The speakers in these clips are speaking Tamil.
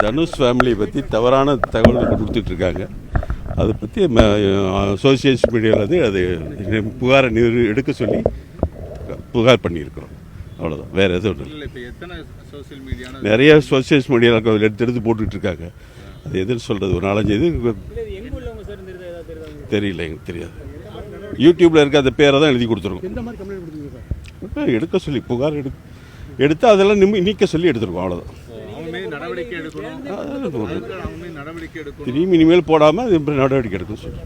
தனுஷ் ஃபேமிலியை பற்றி தவறான தகவல்கள் கொடுத்துட்ருக்காங்க. அதை பற்றி சோசியல் மீடியாவில் அது புகாரை எடுக்க சொல்லி புகார் பண்ணியிருக்கிறோம். அவ்வளோதான், வேறு எதுவும் இல்லை. நிறைய சோசியல் மீடியாவில் எடுத்து போட்டுட்ருக்காங்க. அது எதுன்னு சொல்கிறது, ஒரு 4-5 இது தெரியல, எனக்கு தெரியாது. யூடியூப்பில் இருக்க அந்த பேரை தான் எழுதி கொடுத்துருக்கோம். இப்போ எடுக்க சொல்லி புகார் எடுத்து அதெல்லாம் நீக்க சொல்லி எடுத்துருக்கோம். அவ்வளோதான். திரும்பி இனிமேல் போடாமல் நடவடிக்கை எடுக்கணும் சொல்லி.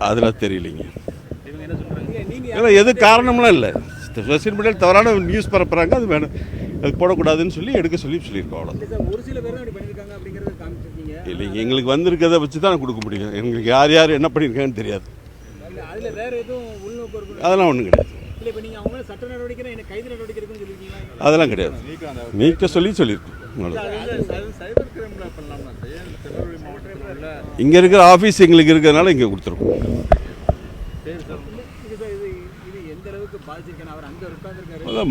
அதெல்லாம் தெரியலைங்க. எது காரணம்லாம் இல்லை. சோசியல் மீடியாவில் தவறான நியூஸ் பரப்புறாங்க, அது வேணும், அது போடக்கூடாதுன்னு சொல்லி எடுக்க சொல்லியிருக்கோம். அவ்வளோ இல்லைங்க, எங்களுக்கு வந்திருக்கிறத வச்சு தான் கொடுக்க முடியும். எங்களுக்கு யார் யார் என்ன பண்ணியிருக்காங்கன்னு தெரியாது. அதெல்லாம் ஒன்றும் கிடையாது. அதெல்லாம் கிடையாது. நீக்க சொல்லியிருக்கோம். இங்கே இருக்கிற ஆஃபீஸ் எங்களுக்கு இருக்கிறதுனால இங்கே கொடுத்துருக்கோம்.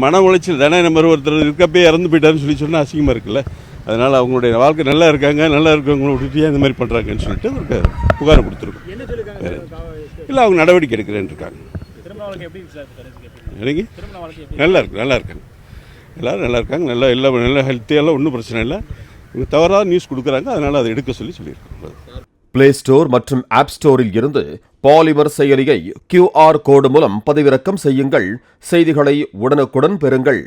மன உளைச்சல் தானே. நம்ம ஒருத்தர் இருக்கப்பே இறந்து போயிட்டாருன்னு சொல்லி அசிங்கமாக இருக்குல்ல. அதனால் அவங்களுடைய வாழ்க்கை நல்லா இருக்காங்க, நல்லா இருக்கவங்களை விட்டுட்டு இந்த மாதிரி பண்ணுறாங்கன்னு சொல்லிட்டு ஒரு புகாரை கொடுத்துருக்கோம். இல்லை, அவங்க நடவடிக்கை எடுக்கிறேன்னு இருக்காங்க. எனக்கு நல்லா இருக்காங்க. எல்லோரும் நல்லா இருக்காங்க. நல்லா ஹெல்த்தியெல்லாம் ஒன்றும் பிரச்சனை இல்லை. இவங்க தவறாக நியூஸ் கொடுக்குறாங்க, அதனால் அதை எடுக்க சொல்லியிருக்கோம். பிளே ஸ்டோர் மற்றும் ஆப் ஸ்டோரில் இருந்து பாலிமர் செயலியை QR கோடு மூலம் பதிவிறக்கம் செய்யுங்கள். செய்திகளை உடனுக்குடன் பெறுங்கள்.